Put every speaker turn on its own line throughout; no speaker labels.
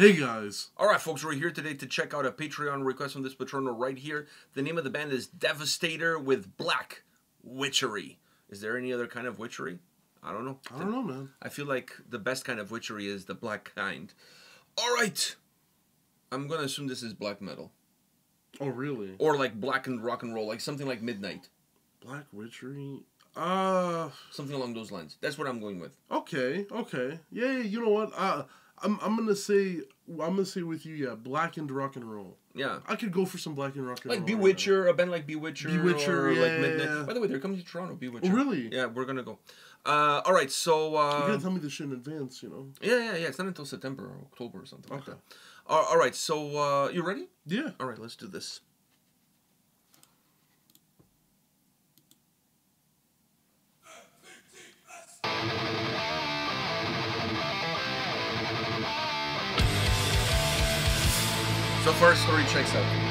Hey guys.
Alright folks, we're here today to check out a Patreon request from this patrono right here. The name of the band is Devastator with Black Witchery. Is there any other kind of witchery? I don't know.
I don't know, man.
I feel like the best kind of witchery is the black kind. Alright. I'm gonna assume this is black metal.
Oh, really?
Or like black and rock and roll, like something like Midnight.
Black Witchery?
Something along those lines. That's what I'm going with.
Okay. Yeah, you know what? I'm gonna say with you, yeah, black and rock and roll.
Yeah.
I could go for some black and rock and roll.
Like Bewitcher, a band like Bewitcher.
Bewitcher,
or
yeah,
like Midnight.
yeah.
By the way, they're coming to Toronto, Bewitcher.
Oh, really?
Yeah, we're gonna go. Alright, so...
you gotta tell me this shit in advance, you know?
Yeah. It's not until September or October or something like
Okay.
that. Alright, so you ready?
Yeah.
Alright, let's do this. So far, story checks out.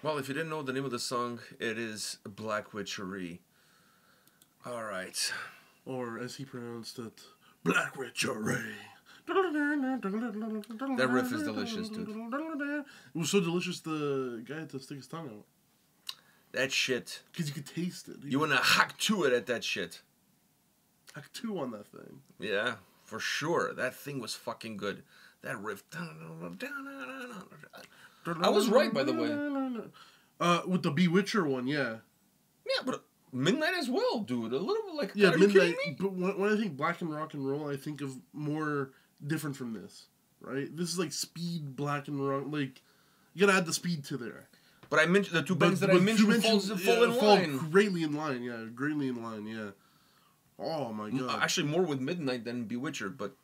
Well, if you didn't know the name of the song, it is Black Witchery. All right.
Or as he pronounced it, Black Witchery.
That riff is delicious, dude.
It was so delicious the guy had to stick his tongue out.
That shit.
Because you could taste it.
You want to hack to it at that shit.
Hack two on that thing.
Yeah, for sure. That thing was fucking good. That riff. I was right, by the way.
With the Bewitcher one, yeah.
Yeah, but Midnight as well, dude. A little bit like...
Yeah,
are you
Midnight.
kidding me?
But when I think black and rock and roll, I think of more different from this, right? This is like speed black and rock. Like, you gotta add the speed to there.
But I mentioned the two bands that I mentioned fall in line.
Greatly in line, yeah. Greatly in line, yeah. Oh my god.
Actually, more with Midnight than Bewitcher, but...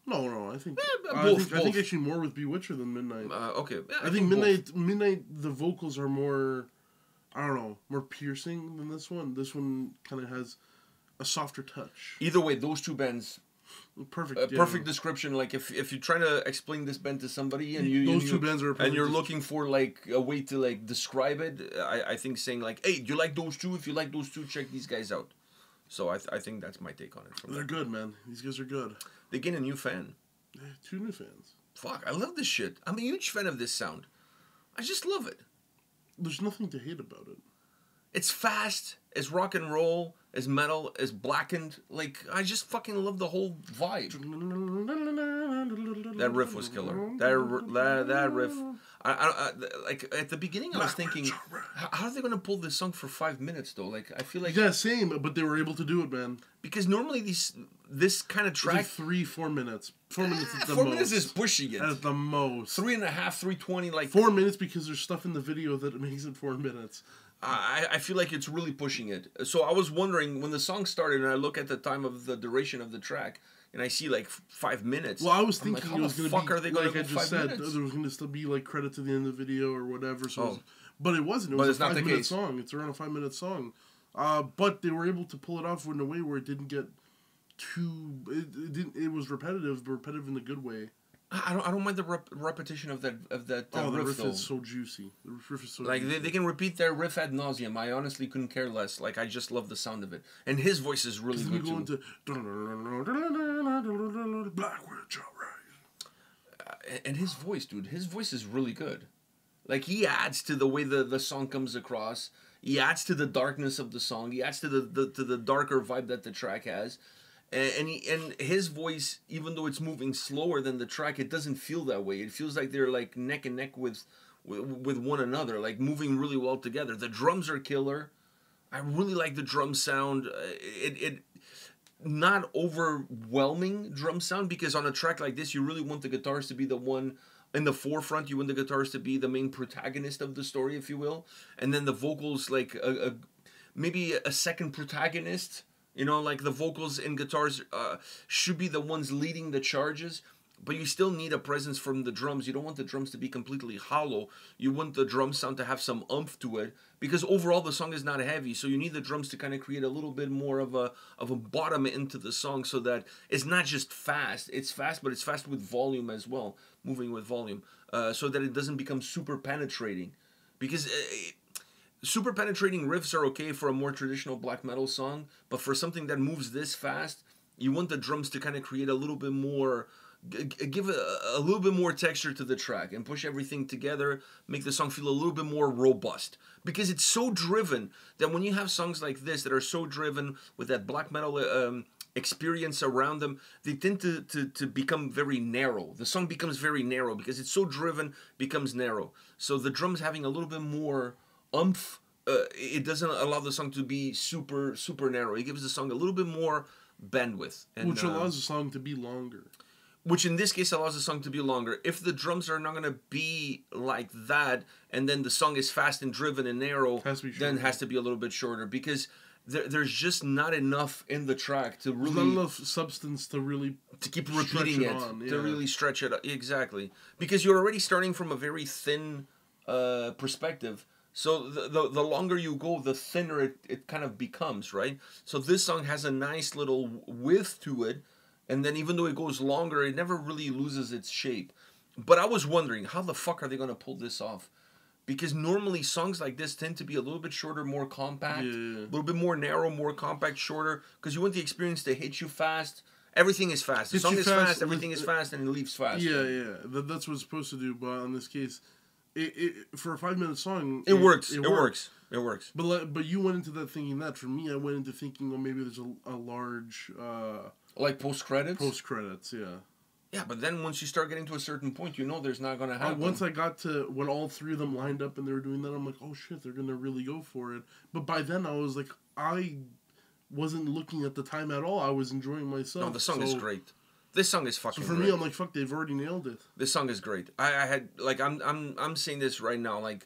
No, I think...
both.
I think actually more with Bewitcher than Midnight.
Okay. Yeah,
I think Midnight, the vocals are more... I don't know, more piercing than this one. This one kind of has a softer touch.
Either way, those two bands...
Perfect.
Perfect description. Like if you're trying to explain this band to somebody and
two bands are
and you're looking for like a way to like describe it, I think saying like, hey, do you like those two? If you like those two, check these guys out. So I think that's my take on it.
They're good, man. These guys are good.
They gain a new fan.
Yeah, 2 new fans.
Fuck, I love this shit. I'm a huge fan of this sound. I just love it.
There's nothing to hate about it.
It's fast, it's rock and roll, it's metal, it's blackened. Like, I just fucking love the whole vibe. That riff was killer. That riff. I like, at the beginning I was thinking, how are they going to pull this song for 5 minutes, though? Like, I feel like...
Yeah, same, but they were able to do it, man.
Because normally this kind of track...
Like 3-4 minutes. 4 minutes at the
4
most.
minutes is pushing it.
At the most.
3.5, 3:20, like...
4 minutes because there's stuff in the video that makes it 4 minutes.
I feel like it's really pushing it. So I was wondering, when the song started and I look at the time of the duration of the track, and I see like 5 minutes.
Well, I was thinking
like,
it was going to be,
are they gonna
like
go
I just
5
said,
minutes?
there was going to still be like credit to the end of the video or whatever. So but it wasn't. It was a 5-minute song. It's around a 5-minute song. But they were able to pull it off in a way where it didn't get too... It was repetitive, but repetitive in a good way.
I don't mind the repetition of that
the riff
though.
is so juicy. The riff is so
like
juicy.
they can repeat their riff ad nauseum. I honestly couldn't care less. Like, I just love the sound of it, and his voice is really good too.
Black Witch,
and his voice, dude, his voice is really good. Like, he adds to the way the song comes across. He adds to the darkness of the song. He adds to the darker vibe that the track has. And his voice, even though it's moving slower than the track, it doesn't feel that way. It feels like they're like neck and neck with one another, like moving really well together. The drums are killer. I really like the drum sound. It not overwhelming drum sound, because on a track like this, you really want the guitars to be the one in the forefront. You want the guitars to be the main protagonist of the story, if you will, and then the vocals like maybe a second protagonist. You know, like the vocals and guitars should be the ones leading the charges, but you still need a presence from the drums. You don't want the drums to be completely hollow. You want the drum sound to have some oomph to it, because overall the song is not heavy, so you need the drums to kind of create a little bit more of a bottom into the song, so that it's not just fast. It's fast, but it's fast with volume as well, moving with volume, so that it doesn't become super penetrating, because... super penetrating riffs are okay for a more traditional black metal song, but for something that moves this fast, you want the drums to kind of create a little bit more, give a little bit more texture to the track and push everything together, make the song feel a little bit more robust. Because it's so driven that when you have songs like this that are so driven with that black metal experience around them, they tend to become very narrow. The song becomes very narrow because it's so driven, becomes narrow. So the drums having a little bit more oomph, it doesn't allow the song to be super narrow. It gives the song a little bit more bandwidth, and,
which allows the song to be longer.
Which in this case allows the song to be longer. If the drums are not going to be like that, and then the song is fast and driven and narrow, then it has to be a little bit shorter, because there's just not enough in the track to really...
There's not enough substance to really...
To keep repeating it, to really stretch it up. Exactly. Because you're already starting from a very thin perspective. So the longer you go, the thinner it kind of becomes, right? So this song has a nice little width to it, and then even though it goes longer, it never really loses its shape. But I was wondering, how the fuck are they going to pull this off? Because normally songs like this tend to be a little bit shorter, more compact, a little bit more narrow, more compact, shorter. Because you want the experience to hit you fast. Everything is fast. The song is fast, everything is fast, and it leaves fast.
Yeah. That's what it's supposed to do. But in this case, for a 5-minute song,
it works. It works.
But you went into that thinking that. For me, I went into thinking, well, maybe there's a large
like post credits.
Post credits, yeah.
Yeah, but then once you start getting to a certain point, you know there's not going to happen.
Once I got to when all three of them lined up and they were doing that, I'm like, oh shit, they're going to really go for it. But by then I was like, I wasn't looking at the time at all. I was enjoying myself.
No, the song is great. This song is fucking
great. So for me, I'm like, fuck, they've already nailed it.
This song is great. I had like I'm saying this right now, like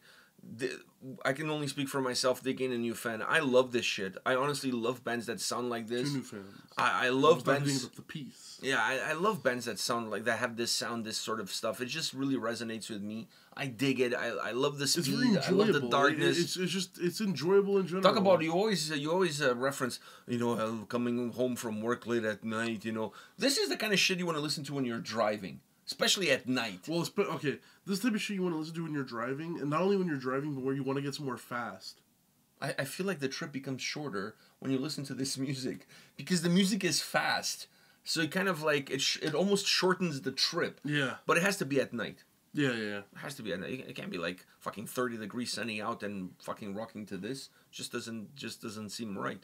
I can only speak for myself. They gain a new fan. I love this shit. I honestly love bands that sound like this.
2 new fans.
I love bands.
The piece.
Yeah, I love bands that sound like that, have this sound, this sort of stuff. It just really resonates with me. I dig it. I love the speed.
It's very enjoyable.
I love the darkness.
It's enjoyable in general.
Talk about you always reference, coming home from work late at night. This is the kind of shit you want to listen to when you're driving. Especially at night.
Well, okay, this type of shit you want to listen to when you're driving, and not only when you're driving, but where you want to get somewhere fast.
I feel like the trip becomes shorter when you listen to this music, because the music is fast, so it kind of like, it almost shortens the trip.
Yeah.
But it has to be at night.
Yeah.
It has to be at night. It can't be like fucking 30 degrees sunny out and fucking rocking to this. Just doesn't seem right.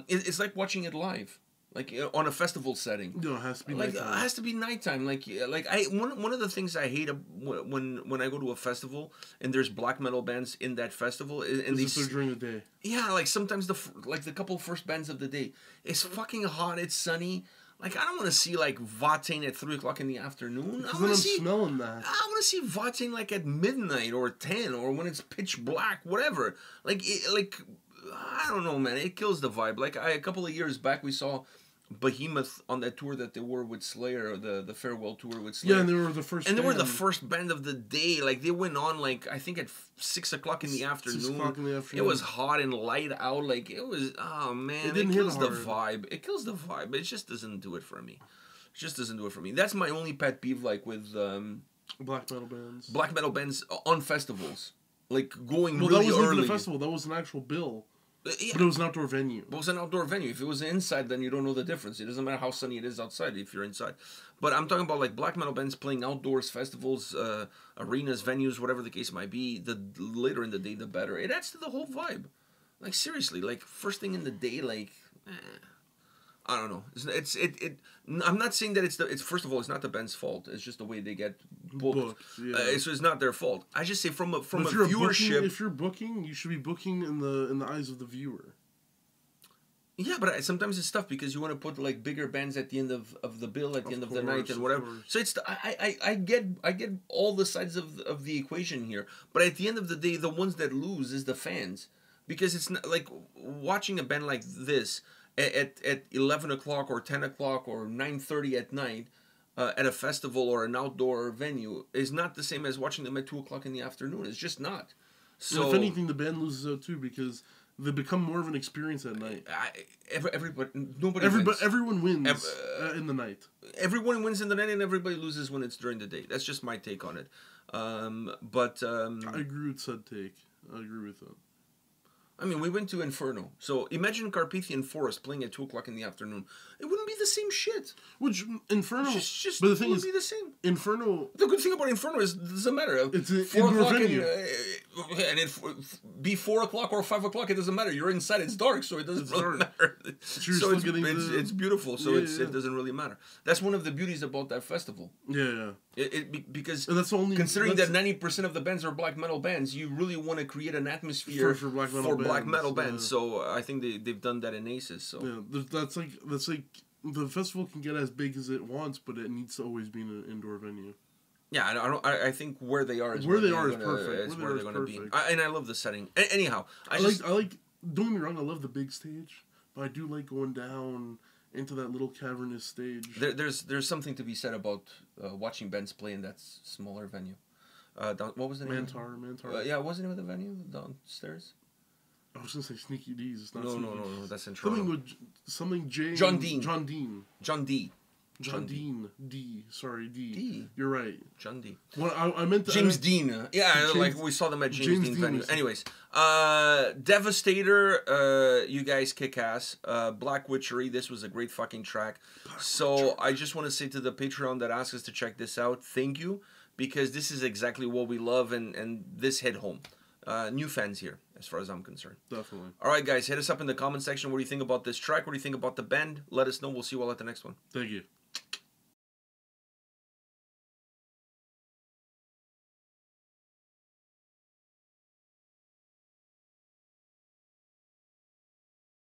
It's like watching it live. Like on a festival setting.
No, it has to be
nighttime. It has to be nighttime. One of the things I hate when I go to a festival and there's black metal bands in that festival and
they're during the day.
Yeah, like sometimes the couple first bands of the day, it's fucking hot. It's sunny. Like I don't want to see like Vatain at 3:00 in the afternoon.
Because then I'm smelling that.
I want to see Vatain like at midnight or 10 or when it's pitch black, whatever. I don't know, man. It kills the vibe. Like a couple of years back, we saw Behemoth on that tour that they were with Slayer, the farewell tour with Slayer.
Yeah, and they were the first.
And they were the first band of the day. Like they went on I think at 6:00 in the afternoon.
6:00 in the afternoon.
It was hot and light out. Like it was. Oh man, it kills the vibe. It kills the vibe. It just doesn't do it for me. That's my only pet peeve. Like with
black metal bands.
Black metal bands on festivals, like going really early.
Well, that wasn't even a festival. That was an actual bill. Yeah. But it was an outdoor venue.
It was an outdoor venue. If it was inside, then you don't know the difference. It doesn't matter how sunny it is outside if you're inside. But I'm talking about like black metal bands playing outdoors, festivals, arenas, venues, whatever the case might be. The later in the day, the better. It adds to the whole vibe. Like seriously, like first thing in the day, I don't know. I'm not saying that it's first of all, it's not the band's fault. It's just the way they get booked. Yeah. So it's not their fault. I just say from a viewership.
If you're booking, you should be booking in the eyes of the viewer.
Yeah, but sometimes it's tough because you want to put like bigger bands at the end of the bill, at the end of the night and whatever. So it's I get all the sides of the equation here, but at the end of the day, the ones that lose is the fans, because it's not like watching a band like this at 11 o'clock or 10 o'clock or 9:30 at night at a festival or an outdoor venue is not the same as watching them at 2 o'clock in the afternoon. It's just not. So
if anything, the band loses out too because they become more of an experience at night. Everyone wins in the night.
Everyone wins in the night and everybody loses when it's during the day. That's just my take on it.
I agree with said take. I agree with that.
I mean, we went to Inferno. So imagine Carpathian Forest playing at 2 o'clock in the afternoon. It wouldn't be the same shit.
Which Inferno,
but the thing is, be the same.
Inferno.
The good thing about Inferno is it doesn't matter.
It's an indoor venue.
And it be 4 o'clock or 5 o'clock. It doesn't matter. You're inside. It's dark, so it doesn't really matter. So it's beautiful. So it doesn't really matter. That's one of the beauties about that festival.
Yeah.
Because
that's only
considering that 90% of the bands are black metal bands, you really want to create an atmosphere for black metal bands. So I think they've done that in Aces. So
yeah, that's like the festival can get as big as it wants, but it needs to always be in an indoor venue.
Yeah, I think where they are is
perfect.
It's where they're going to be. And I love the setting. Anyhow, I
like. Don't get me wrong. I love the big stage, but I do like going down into that little cavernous stage.
There's something to be said about watching bands play in that smaller venue. What was the name?
Mantar.
Yeah, what was the name of the venue downstairs?
I was gonna say Sneaky D's. It's not
no, that's in Toronto.
Something J.
John Dean.
John D. John Dean. D. Sorry, D.
D.
You're right.
John D.
Well, I meant to,
James Dean. Yeah, like we saw them at James Dean venue. Anyways, Devastator, you guys kick ass. Black Witchery, this was a great fucking track. So I just want to say to the Patreon that asked us to check this out, thank you, because this is exactly what we love, and this hit home. New fans here, as far as I'm concerned.
Definitely.
All right, guys, hit us up in the comment section. What do you think about this track? What do you think about the band? Let us know. We'll see you all at the next one.
Thank you.